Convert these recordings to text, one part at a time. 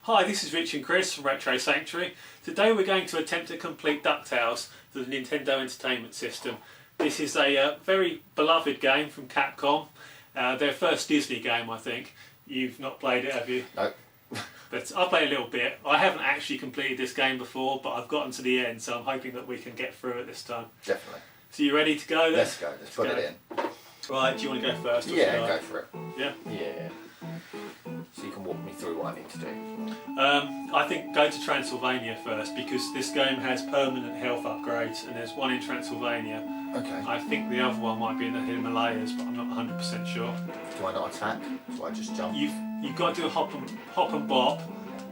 Hi, this is Rich and Chris from Retro Sanctuary. Today we're going to attempt to complete DuckTales for the Nintendo Entertainment System. This is a very beloved game from Capcom. Their first Disney game, I think. You've not played it, have you? No. But I played a little bit. I haven't actually completed this game before, but I've gotten to the end, so I'm hoping that we can get through it this time. Definitely. So you ready to go then? Let's go, let's put it in. Right, do you want to go first? Or Yeah, go for it. Yeah? Yeah. So you can walk me through what I need to do. I think go to Transylvania first, because this game has permanent health upgrades, and there's one in Transylvania. Okay. I think the other one might be in the Himalayas, but I'm not 100% sure. Do I not attack? Do I just jump? You've got to do a hop and bop,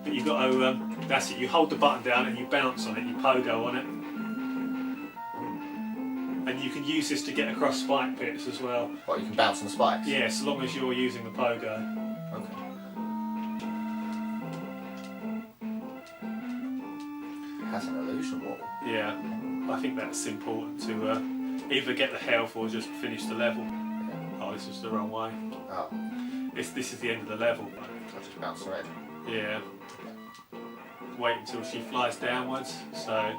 but you've got to, that's it, you hold the button down and you bounce on it, you pogo on it. And you can use this to get across spike pits as well. What, you can bounce on the spikes? Yeah, so long as you're using the pogo. Okay. It has an illusion wall. Yeah, I think that's important to either get the health or just finish the level. Oh, this is the wrong way. Oh. This is the end of the level. I just bounce red. Yeah. Wait until she flies downwards, so...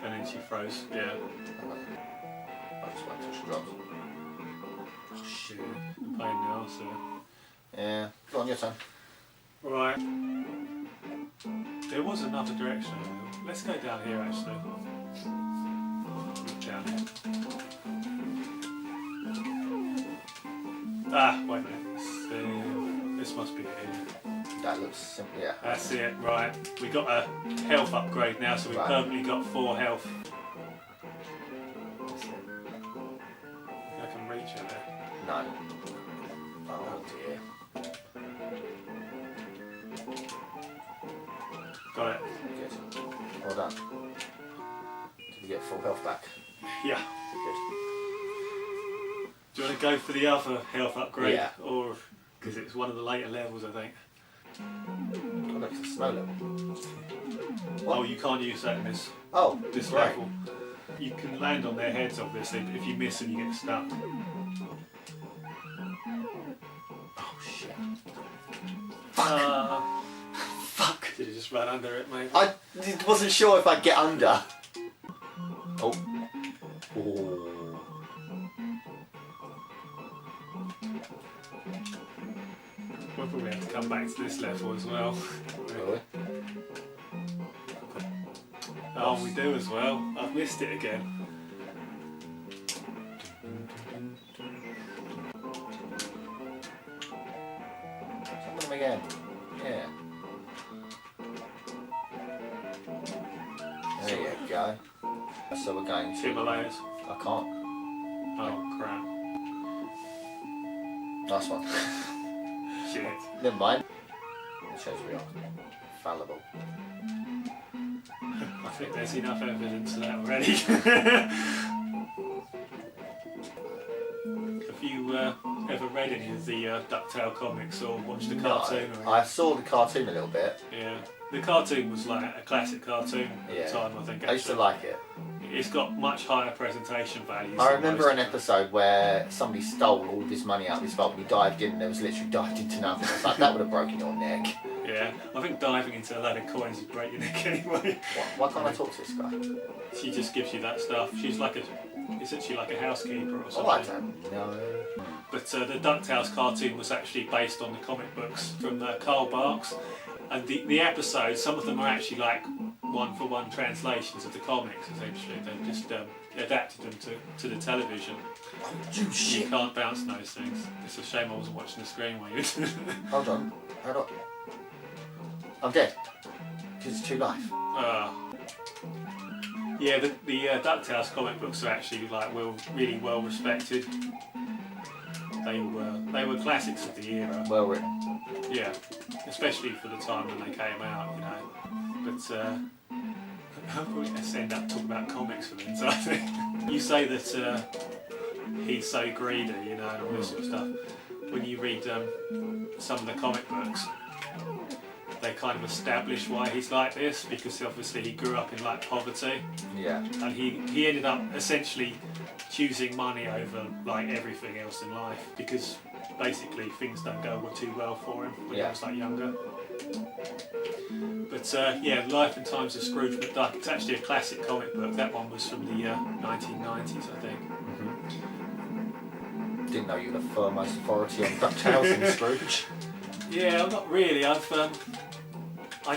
And then she throws, yeah. I just wait until she drops. Oh shoot. Pain in the arse, yeah. Yeah. Go on, your turn. Right. There was another direction. Let's go down here actually. Down here. Ah, wait a minute. This must be it here. That looks simple, yeah. That's it, right. We got a health upgrade now, so we've permanently got 4 health. I can reach it there. No. Oh dear. Got it. Good. Well done. Did we get full health back? Yeah. Good. Do you want to go for the other health upgrade? Yeah. Or, because it's one of the later levels, I think. Oh look, it's a snow level. What? Oh, you can't use that in this Right. level. You can land on their heads, obviously, but if you miss and you get stuck. Oh shit. Fuck! Did you just run under it, mate? I wasn't sure if I'd get under. Oh. Oh. We'll probably have to come back to this level as well. Really? Oh, we do as well. I've missed it again. Something again. Yeah. There you go. So we're going to... Himalayas. I can't. Oh, crap. Nice one. Shit. Never mind. It shows we are fallible. I think there's enough evidence of that already. Have you ever read any of the DuckTales comics or watched the cartoon? No, I saw the cartoon a little bit. Yeah. The cartoon was like a classic cartoon at the time, I think. I used to like it. It's got much higher presentation values. I remember an episode where somebody stole all of his money out of his vault and he dived in and there was literally dived into nothing. I was like, that would have broken your neck. Yeah, I think diving into a load of coins would break your neck anyway. Why can't I talk to this guy? She just gives you that stuff. She's like essentially like a housekeeper or something. Oh, I don't know. But the DuckTales cartoon was actually based on the comic books from Carl Barks. And the episodes, some of them are actually like one-for-one translations of the comics, essentially. They've just adapted them to the television. Oh, you shit. You can't bounce on those things. It's a shame I wasn't watching the screen while you were doing it. Hold on. I'm dead. Because it's 2 life. Yeah, the DuckTales comic books are actually like really well respected. They were classics of the era. Well written. Yeah, especially for the time when they came out, you know. But I'll probably just end up talking about comics for the entire thing. You say that he's so greedy, you know, and all this sort of stuff. When you read some of the comic books, they kind of establish why he's like this, because obviously he grew up in like poverty, Yeah. and he ended up essentially choosing money over like everything else in life, because basically things don't go too well for him when he was like younger. But yeah, Life and Times of Scrooge McDuck, it's actually a classic comic book. That one was from the 1990s, I think. Didn't know you were the foremost authority on DuckTales and Scrooge. Yeah, not really. I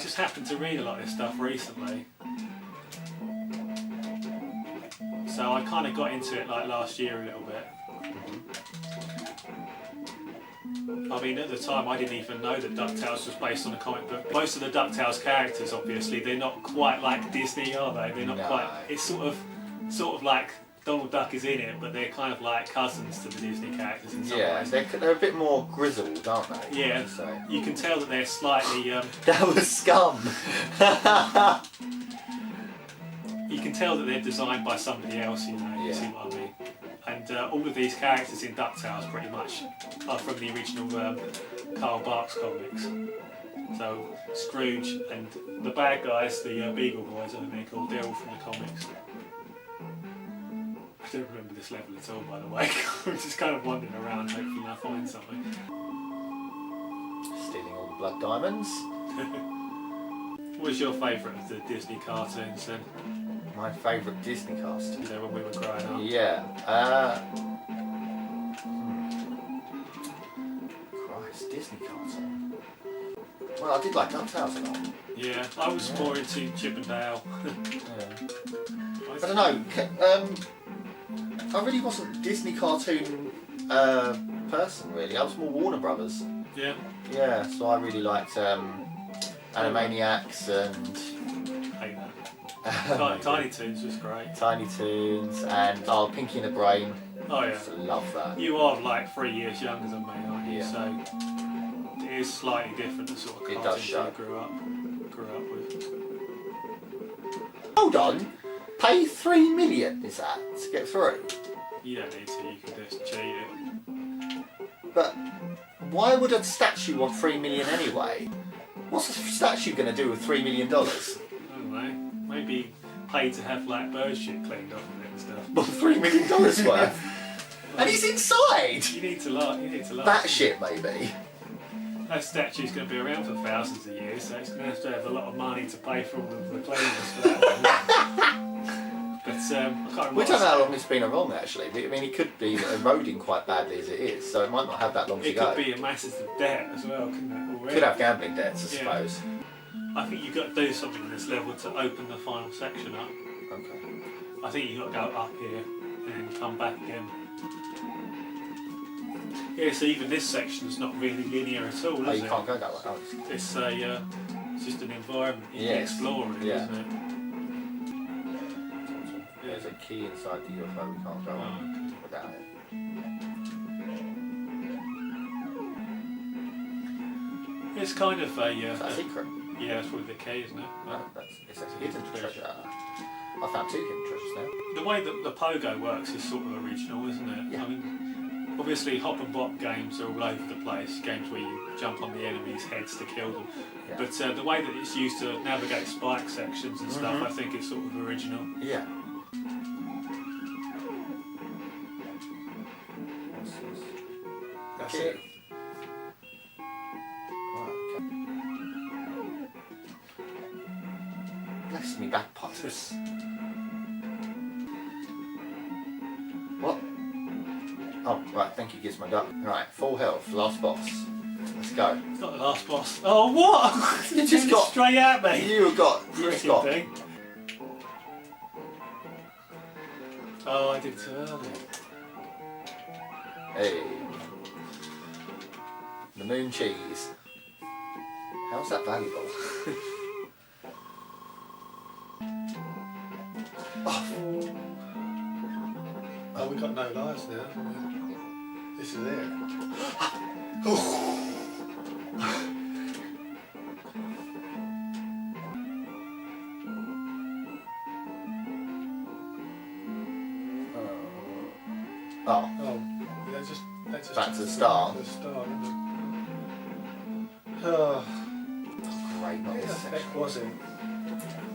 just happened to read a lot of this stuff recently, so I kind of got into it like last year a little bit. I mean, at the time I didn't even know that DuckTales was based on a comic book. Most of the DuckTales characters, obviously, they're not quite like Disney, are they? They're not quite. It's sort of like Donald Duck is in it, but they're kind of like cousins to the Disney characters in some ways. They're a bit more grizzled, aren't they? Yeah, so you can tell that they're slightly... That was scum! You can tell that they're designed by somebody else, you know, you see what I mean? And all of these characters in DuckTales pretty much are from the original Carl Barks comics. So Scrooge and the bad guys, the Beagle Boys, I think they're called, they're all from the comics. I don't remember this level at all, by the way. I'm just kind of wandering around, hopefully I find something. Stealing all the blood diamonds. What was your favourite of the Disney cartoons then? My favourite Disney cartoon? You know, when we were growing up. Yeah. Christ, Disney cartoon. Well, I did like DuckTales a lot. Yeah, I was more into Chip and Dale. I don't know. I really wasn't a Disney cartoon person, really. I was more Warner Brothers. Yeah. Yeah, so I really liked Animaniacs and... Hate that. Tiny Toons was great. Tiny Toons and Pinky and the Brain. Oh yeah. I love that. You are like 3 years younger than me, aren't you? Yeah. So it is slightly different, the sort of cartoons you grew up with. Hold on. Pay 3 million, is that, to get through? You don't need to, you can just cheat it. But why would a statue want 3 million anyway? What's a statue going to do with $3 million? I don't know. Maybe pay to have like bird shit cleaned off of it and stuff. Well, $3 million worth. And he's inside! You need to laugh. That shit, maybe. That statue's going to be around for thousands of years, so it's going to have a lot of money to pay for all of the cleaners for that. But I can't remember. We don't know how long it's been around, actually. I mean, it could be eroding quite badly as it is, so it might not have that long to go. It could be a massive debt as well, couldn't it? Already? Could have gambling debts, I suppose. I think you've got to do something in this level to open the final section up. Okay. I think you've got to go up here and come back again. Yeah, so even this section's not really linear at all, is it? You can't go that way. It's just an environment you can explore, really, isn't it? There's a key inside the UFO we can't go on without it. It's kind of a... Is that a secret? Yeah, that's probably the key, isn't it? No, it's a hidden treasure. I found 2 hidden treasures now. The way that the pogo works is sort of original, isn't it? Yeah. I mean, obviously hop and bop games are all over the place, games where you jump on the enemy's heads to kill them. Yeah. But the way that it's used to navigate spike sections and stuff, I think it's sort of original. Yeah. That's it. Bless me bagpipes. What? Oh, right, thank you, Gizmo Duck. Right, full health, last boss. Let's go. It's not the last boss. Oh, what? You just got straight at me. You just got. Thing. Oh, I did it too early. Hey. The moon cheese. How's that valuable? Oh, we've got no lives now. This is it. Oh. That's just back to the start. Oh. great, not this Heck section. was it?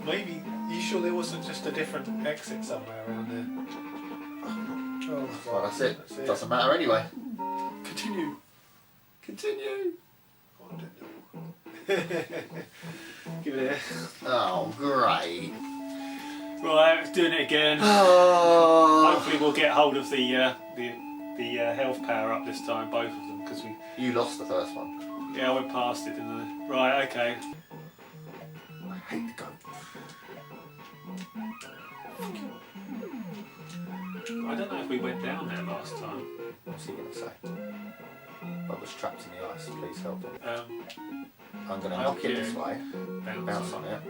Maybe, you sure there wasn't just a different exit somewhere around there? Oh, Well, that's it. Doesn't matter anyway. Continue. Continue. Oh, I don't know. Give it a... Oh, great. Right, doing it again. Oh. Hopefully we'll get hold of the health power up this time, both of them, because we. You lost the first one. Yeah, I went past it, didn't I? Right, okay. I hate the goat. I don't know if we went down there last time. What's he going to say? Bubba's trapped in the ice, please help him. I'm going to I'll knock it this way, bounce on it.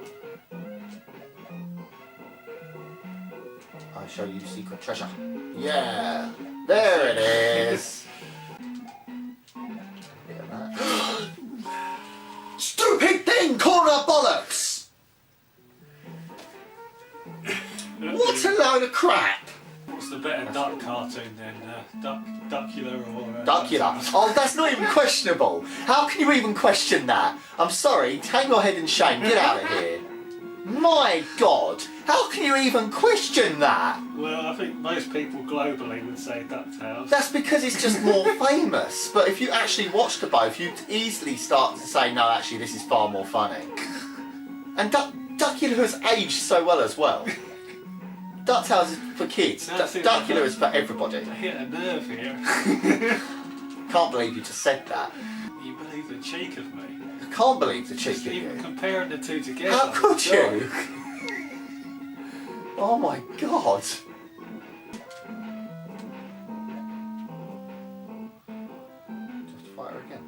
I show you secret treasure. Yeah! There it is! Bit of that. Stupid thing! Corner bollocks! What a load of crap! What's the better duck cartoon then? Duckula or... Duckula. Oh, that's not even questionable. How can you even question that? I'm sorry, hang your head in shame. Get out of here. My God, how can you even question that? Well, I think most people globally would say DuckTales. That's because it's just more famous. But if you actually watch the both, you'd easily start to say, no, actually, this is far more funny. And Duckula has aged so well as well. DuckTales is for kids. Duckula is for everybody. I hit a nerve here. Can't believe you just said that. You believe the cheek of me? I can't believe the cheek Just of even you. comparing the two together. How could you? Oh my God. Just fight her again.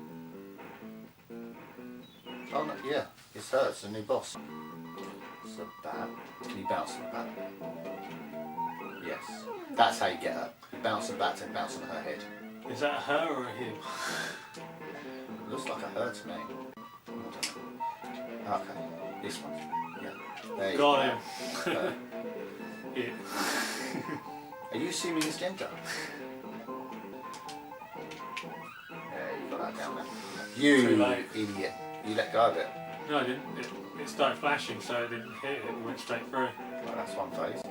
Oh no, yeah, it's her, it's a new boss. It's a bat. Can you bounce on the bat? Yes. That's how you get her. You bounce the bat and bounce on her head. Is that her or him? It looks like a her to me. Okay, this one. Yeah. There you Got him. go. Yeah. Are you assuming his gender? Yeah, you got that down there. You Too late. idiot. You let go of it. No, I didn't. It started flashing, so I didn't hit it. It went straight through. Well, that's one phase.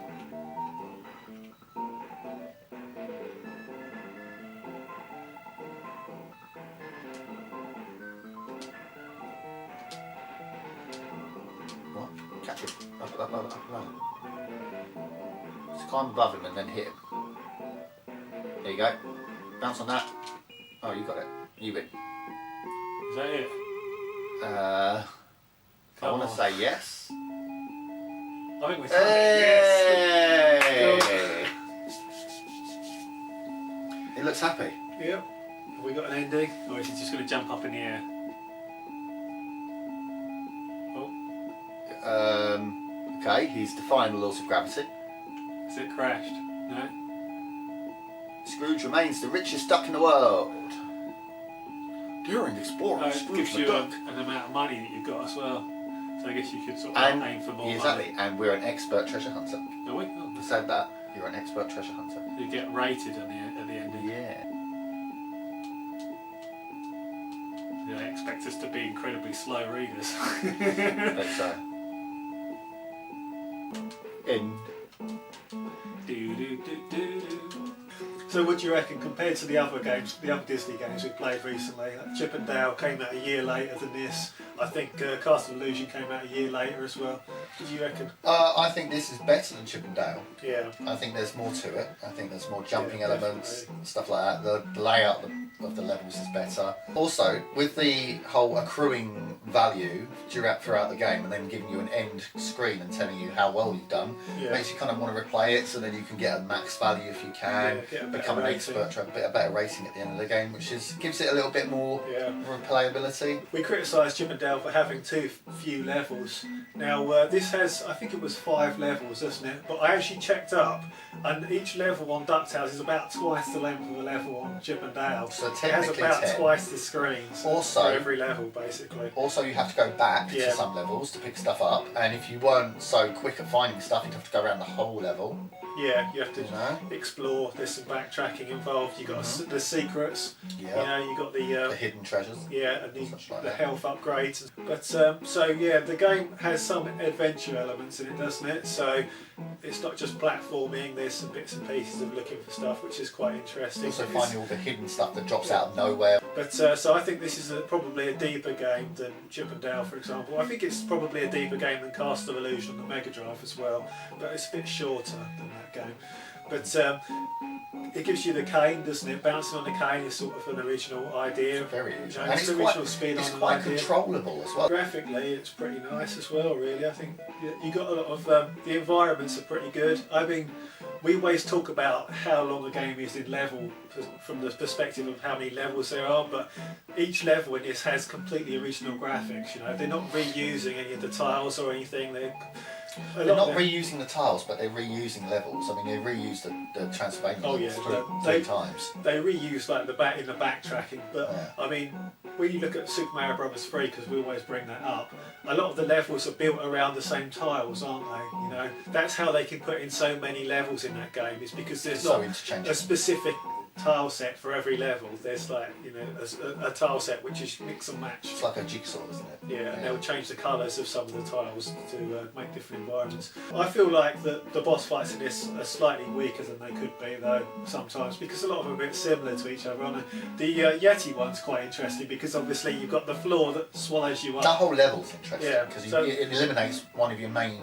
What? Catch him. Up. Just climb above him and then hit him. There you go. Bounce on that. Oh, you got it. You win. Is that it? I Come want to on. say yes. I think we've done it. Yes. Hey! It looks happy. Yep. Have we got an ending? Or is he just going to jump up in the air? Oh, Okay, he's defying the laws of gravity. has it crashed? No? Scrooge remains the richest duck in the world. During exploring, It Scrooge gives the you duck. an amount of money that you've got as well. So I guess you could sort of And aim for more exactly, money. and we're an expert treasure hunter. Are we? Oh, I said that. You're an expert treasure hunter. you get rated at the ending. Yeah. They expect us to be incredibly slow readers. But end. So what do you reckon, compared to the other games, the other Disney games we played recently? Like Chip and Dale came out a year later than this. I think Castle Illusion came out a year later as well. What do you reckon? I think this is better than Chip and Dale. Yeah. I think there's more to it. I think there's more jumping Yeah, elements, definitely. stuff like that. The layout of the levels is better. Also, with the whole accruing value throughout the game and then giving you an end screen and telling you how well you've done, Yeah. makes you kind of want to replay it so then you can get a max value if you can, Yeah, get a become an better expert, try a better rating at the end of the game, which gives it a little bit more Yeah. replayability. We criticised Chip and Dale for having too few levels. Now this has, I think it was 5 levels, doesn't it? But I actually checked up, and each level on DuckTales is about twice the length of a level on Chip and Dale. So it has technically about 10. twice the screens Also- for every level, basically. Also, you have to go back Yeah. to some levels to pick stuff up, and if you weren't so quick at finding stuff, you'd have to go around the whole level. Yeah, you have to You know? explore. There's some backtracking involved. You got the secrets. Yeah. You know, you got The hidden treasures. yeah, and Such like the that. health upgrades. But so yeah, the game has some adventure elements in it, doesn't it? So it's not just platforming. There's some bits and pieces of looking for stuff, which is quite interesting. Also finding all the hidden stuff that drops out of nowhere. But so I think this is probably a deeper game than Chip and Dale, for example. I think it's probably a deeper game than Castle of Illusion on the Mega Drive as well, but it's a bit shorter than that game. But it gives you the cane, doesn't it? Bouncing on the cane is sort of an original idea. Very You original. know, And it's it's original quite, spin it's on an quite idea. controllable as well. Graphically, it's pretty nice as well, really. I think you got a lot of the environments are pretty good. I mean, we always talk about how long a game is in level from the perspective of how many levels there are, but each level in this has completely original graphics. You know, they're not reusing any of the tiles or anything. They're not reusing the tiles, but they're reusing levels. I mean, they reused the Transylvania Oh, yeah, three times. They reuse like in the backtracking, but I mean, when you look at Super Mario Bros. 3, because we always bring that up, a lot of the levels are built around the same tiles, aren't they? You know, that's how they can put in so many levels in that game. Is because there's So not interchangeable. a specific tile set for every level. There's like, you know, a tile set which is mix and match. It's like a jigsaw, isn't it? Yeah, and they'll change the colours of some of the tiles to make different environments. I feel like the boss fights in this are slightly weaker than they could be though sometimes, because a lot of them are a bit similar to each other, aren't they? The Yeti one's quite interesting because obviously you've got the floor that swallows you up. That whole level's interesting Yeah, because so- it eliminates one of your main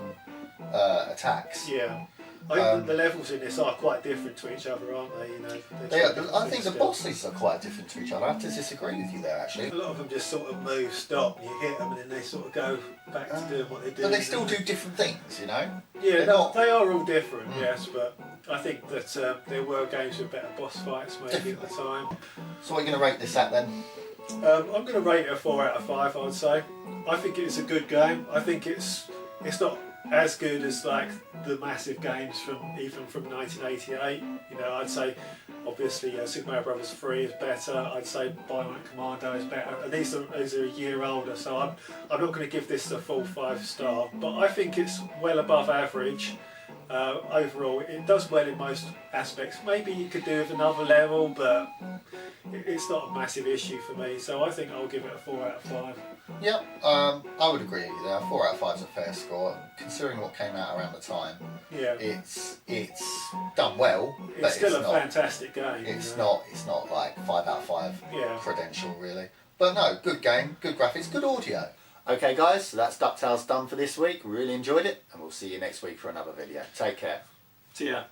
attacks. Yeah. I think the levels in this are quite different to each other, aren't they? You know, They are, I think the bosses are quite different to each other. I have to disagree with you there, actually. A lot of them just sort of move, stop, and you hit them, and then they sort of go back to doing what they do. But they still do different things, you know? Yeah, They're no, not- they are all different, yes, but I think that there were games with better boss fights maybe at the time. So what are you going to rate this at then? I'm going to rate it a 4 out of 5, I would say. I think it's a good game. I think it's not as good as like the massive games from 1988. You know, I'd say obviously Super Mario Bros. 3 is better. I'd say Bionic Commando is better. And these are a year older, so I'm not going to give this a full 5-star. But I think it's well above average. Overall, it does well in most aspects. Maybe you could do with another level, but it's not a massive issue for me. So I think I'll give it a 4 out of 5. Yep, I would agree with you there. 4 out of 5 is a fair score, considering what came out around the time. Yeah, It's done well, but it's still a not. fantastic game. It's you know? not like 5 out of 5 Yeah. credential really. But no, good game, good graphics, good audio. Okay guys, so that's DuckTales done for this week. Really enjoyed it, and we'll see you next week for another video. Take care. So yeah.